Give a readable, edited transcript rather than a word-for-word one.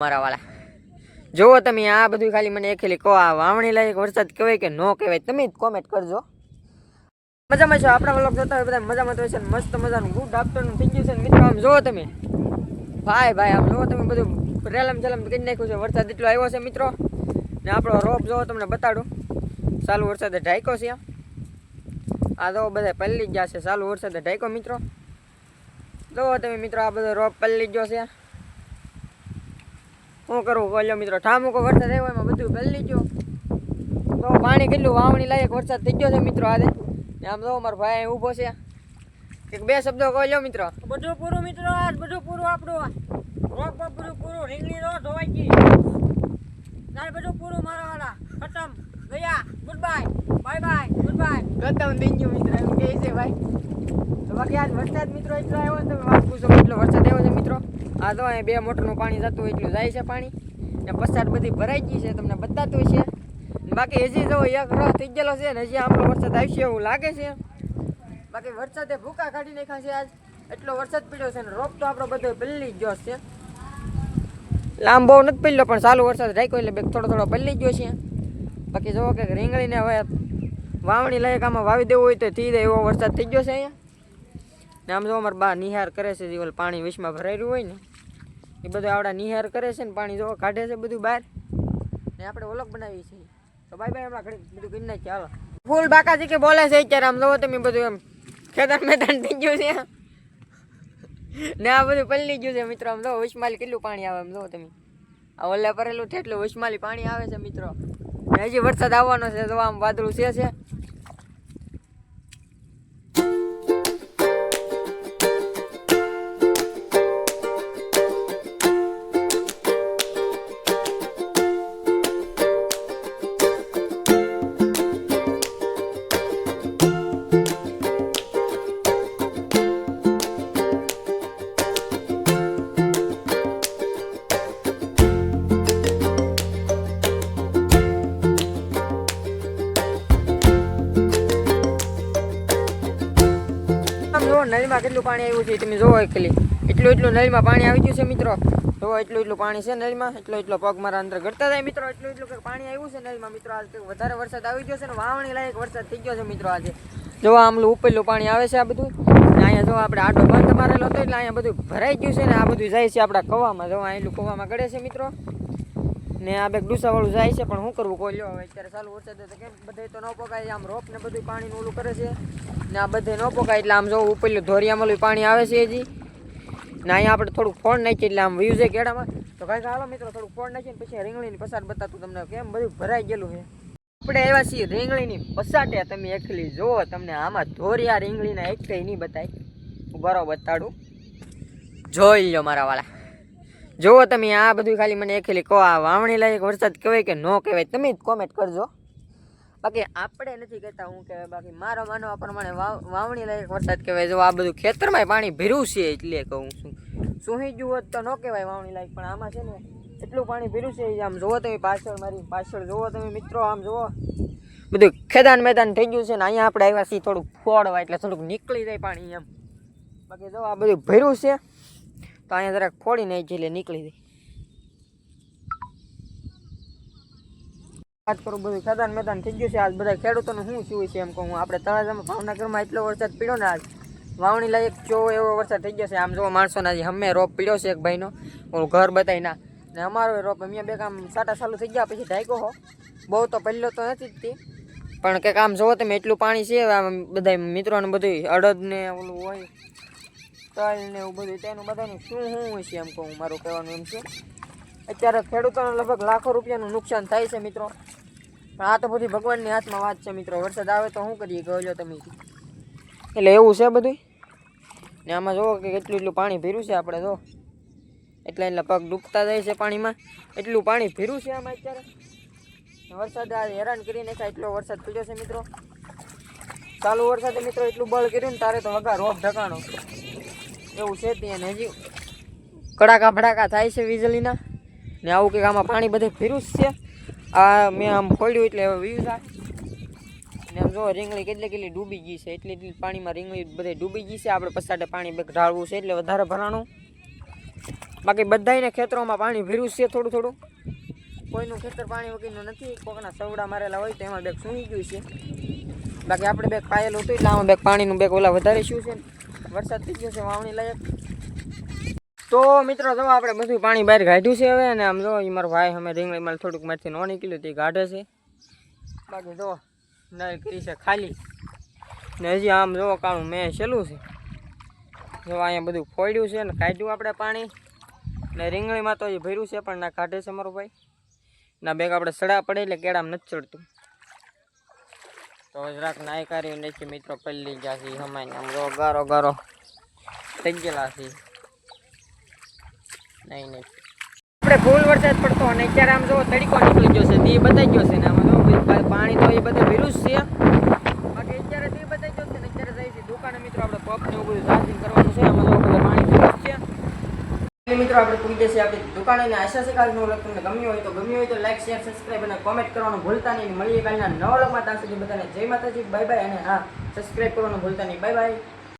મારા વાળા જોવો તમે આ બધું ખાલી મને એકલી કહો આ વાવણી લાયક વરસાદ કહેવાય કે નો કહેવાય તમે જ કોમેન્ટ કરજો મજામાં છો આપણા વ્લોગ જોતા હોય બધા મજામાં તો છે મસ્ત મજાનું ગુડ આફ્ટરનૂન થઈ ગયું છે મિત્રો આમ જોવો તમે ભાઈ આમ જોવો તમે બધું રેલમ ચલમ કરી નાખ્યું છે વરસાદ એટલો આવ્યો છે મિત્રો ને આપણો રોપ જોવો તમને બતાડું ચાલુ વરસાદે ઢાંક્યો છે આ જો બધા પલળી ગયા છે ચાલુ વરસાદે ઢાંક્યો મિત્રો જોવો તમે મિત્રો આ બધો રોપ પલળી ગયો છે શું કરવું બોલ્યો મિત્રો ઠામુકો વરસાદ આવ્યો એમાં બધું પલળી ગયો તો પાણી કેટલું વાવણી લાયક વરસાદ થઈ ગયો છે મિત્રો આજે આમ જો મારો ભાઈ ઊભો છે એક બે શબ્દો કહી લો મિત્રો બધું પૂરું મિત્રો આજ બધું પૂરું આપણું રોપ બધું પૂરું રીંગણી રો ધોવાઈ ગઈ તાર બધું પૂરું મારા વાળા ખતમ ગયા ગુડ બાય ગુડ બાય ખતમ થઈ ગયું મિત્રો એમ કહે છે ભાઈ તો બાકી આજ વરસાદ મિત્રો એટલો આવ્યો ને તમે વાત પૂછો એટલો વરસાદ આવ્યો છે મિત્રો આ તો અહીં 2 મોટરનું પાણી જતું એટલું જાય છે પાણી ને પસાર બધી ભરાઈ ગઈ છે તમને બતાતું છે બાકી હજી જો એક રાહ થઈ ગયેલો છે ને હજી આપણો વરસાદ આવશે એવું લાગે છે બાકી વરસાદે ભૂકા કાઢી નાખ્યા છે આજ એટલો વરસાદ પડ્યો છે ને રોપ તો આપણો બધો પલળી ગયો છે લાંબો નથી પડ્યો પણ ચાલુ વરસાદ રાખ્યો એટલે થોડો પલળી ગયો છે બાકી જોવો કે રીંગણીને હવે વાવણી લાયક આમાં વાવી દેવું હોય તો થઈ જાય એવો વરસાદ થઈ ગયો છે અહીંયા ને આમ જો અમારે બા નિહાર કરે છે જે પાણી વિશમાં ભરાયેલું હોય ને એ બધું આવડા નિહાર કરે છે ને પાણી જો કાઢે છે બધું બહાર ને આપણે ઓલગ બનાવીએ છીએ તો બાય હમણાં ઘડી બધું કરી નાખીએ હાલો ફૂલ બાકાજી કે બોલે છે અત્યારે આમ જોવો તમે બધું એમ ખેતર મેદાન થઈ ગયું છે ને આ બધું પલળી ગયું છે મિત્રો આમ જો વિશમાલી કેટલું પાણી આવે આમ જોવો તમે આ ઓલે ભરેલું ઠેટલું વિશમાલી પાણી આવે છે મિત્રો ને હજી વરસાદ આવવાનો છે તો આમ વાદળું છે નળીમાં કેટલું પાણી આવ્યું છે તમે જોવો એકલી એટલું નળીમાં પાણી આવી ગયું છે મિત્રો જોવો એટલું પાણી છે નળીમાં એટલો પગ મારા અંદર ગળતા જાય મિત્રો એટલું પાણી આવ્યું છે નળીમાં મિત્રો આજે વધારે વરસાદ આવી ગયો છે ને વાવણી લાયક વરસાદ થઈ ગયો છે મિત્રો આજે જો આમલું ઉપરલું પાણી આવે છે આ બધું ને અહીંયા જો આપણે આટો બંધ મારેલો હતો એટલે અહીંયા બધું ભરાઈ ગયું છે ને આ બધું જાય છે આપણા કવામાં જો અહીંલું કવામાં ગળે છે મિત્રો ને આ બેગ ડૂસાવાળું જાય છે પણ શું કરવું કોઈ લ્યો હવે અત્યારે ચાલુ વરસાદ તો કેમ બધે તો ન પકાય આમ રોપ ને બધું પાણીનું ઓલું કરે છે ને આ બધે ન પકાય એટલે આમ જો ઉપરલું ધોરિયામાં પાણી આવે છે હજી ને અહીંયા આપણે થોડુંક ફોન નાખીએ એટલે આમ વ્યૂ છે કેળામાં તો કાંઈક હાલો મિત્રો થોડુંક ફોન નાખીને પછી રીંગણીની પસાર બતાતું તમને કેમ બધું ભરાઈ ગયેલું છે આપણે આવ્યા છીએ રીંગણીની પસાટે તમે એકલી જુઓ તમને આમાં ધોરિયા રીંગણીના એક કંઈ નહીં બતાય બરોબર બતાડું જોઈ લો મારા વાળા જોવો તમે આ બધું ખાલી મને એકલી કહો આ વાવણી લાયક વરસાદ કહેવાય કે નો કહેવાય તમે જ કોમેન્ટ કરજો બાકી આપણે નથી કહેતા હું કહેવાય બાકી મારો માનવા પ્રમાણે વાવણી લાયક વરસાદ કહેવાય જો આ બધું ખેતરમાં પાણી ભીરું છે એટલે કહું છું સુહી ગયું હોત તો ન કહેવાય વાવણી લાયક પણ આમાં છે ને એટલું પાણી ભીરું છે આમ જોવો તમે મારી પાછળ જોવો તમે મિત્રો આમ જોવો બધું મેદાન થઈ ગયું છે ને અહીંયા આપણે આવ્યા છીએ થોડુંક ફોડવા એટલે થોડુંક નીકળી જાય પાણી એમ બાકી જો આ બધું ભીરું છે તો અહીંયા જરાક ફોડી નાખી એટલે નીકળી જાય વાત કરું બધું મેદાન થઈ ગયું છે આજ બધા ખેડૂતોનું શું થયું છે એમ કહું આપણે તળાજામાં ભાવનગરમાં એટલો વરસાદ પીડ્યો ને આજ વાવણી લાયક જો એવો વરસાદ થઈ ગયો છે આમ જો માણસોના જે અમે રોપ પીડ્યો છે એક ભાઈનો ઓલું ઘર બતાવી ના ને અમારો રોપ અમે બે કામ સાટા ચાલુ થઈ ગયા પછી ઢાંક્યો હો બહુ તો પહેલો તો નથી જ તી પણ કંઈક આમ જોવો તમે એટલું પાણી છે આમ બધા મિત્રોને બધું અડદ ને ઓલું હોય તલ ને એવું બધું તેનું બધાનું શું હોય છે એમ કહું મારું કહેવાનું એમ છે અત્યારે ખેડૂતોને લગભગ લાખો રૂપિયાનું નુકસાન થાય છે મિત્રો પણ આ તો બધી ભગવાનની હાથમાં વાત છે મિત્રો વરસાદ આવે તો શું કરીએ કહો તમે એટલે એવું છે બધું ને આમાં જુઓ કે એટલું પાણી ભીરું છે આપણે જો એટલે પગ ડૂબતા જાય છે પાણીમાં એટલું પાણી ભીરું છે આમાં અત્યારે વરસાદ આ હેરાન કરી નાખ્યા એટલો વરસાદ પડ્યો છે મિત્રો ચાલુ વરસાદે મિત્રો એટલું બળ કર્યું ને તારે તો વગા રોપ ઢકાણો એવું છે ત્યાં હજી કડાકા ભડાકા થાય છે વીજળીના ને આવું કંઈક આમાં પાણી બધે ભીરું જ છે આ મેં આમ ખોલ્યું એટલે હવે વ્યૂ થાય ને આમ જો રીંગણી કેટલી ડૂબી ગઈ છે એટલી પાણીમાં રીંગણી બધે ડૂબી ગઈ છે આપણે પસાટે પાણી ઢાળવું છે એટલે વધારે ભરાણું બાકી બધાયને ખેતરોમાં પાણી ભર્યું છે થોડું થોડું. કોઈનું ખેતર પાણી વગરનું નથી. કોકના સવડા મારેલા હોય તો એમાં બેગ સૂઈ ગયું છે. બાકી આપણે બેગ પાયેલું હતું એટલે આમાં બેગ પાણીનું બેગ ઓલા વધારે શું છે. વરસાદ થઈ ગયો છે વાવણી લાયક. તો મિત્રો જો આપણે બધું પાણી બહાર કાઢ્યું છે હવે. અને આમ જો એ મારો ભાઈ અમે રીંગણીમાં થોડુંક મારથી નો નીકળ્યું તે કાઢે છે. બાકી જો નળ કરી છે ખાલી. ને હજી આમ જો કાણું મેં છેલ્લું છે. જો અહીંયા બધું ફોડ્યું છે ને કાઢ્યું આપણે પાણી. ને રીંગણીમાં તો હજી ભર્યું છે પણ ના કાઢે છે મારો ભાઈ. ના બેગ આપણે સડા પડે એટલે કેળામાં નથી ચડતું. તો જરાક નાય કાર્યું નથી મિત્રો. પલ્લી ગયા છે હમાઈને આમ જો ગારો ગારો થઈ ગયેલા છે. નહીં આપણે ફૂલ વરસાદ પડતો અને અત્યારે આમ જો તડકો નીકળી ગયો છે તે બતાવી ગયો છે. ને આમાં જો પાણી તો એ બધે ભર્યું જ છે. બાકી અત્યારે તે બતાવી ગયો છે ને અત્યારે જાય છે દુકાને મિત્રો. આપણે પગ ને એવું બધું ચાર્જિંગ કરવાનું છે. આમાં જો બધું પાણી ભર્યું છે. મિત્રો આપણે પૂરી જશે આપણી દુકાને. આશા છે કાલનો વ્લોગ તમને ગમ્યો હોય તો લાઈક શેર સબસ્ક્રાઈબ અને કોમેન્ટ કરવાનું ભૂલતા નહીં. મળીએ કાલના નવા વ્લોગમાં. ત્યાં સુધી બધાને જય માતાજી, બાય બાય. અને હા, સબસ્ક્રાઈબ કરવાનું ભૂલતા નહીં. Bye bye.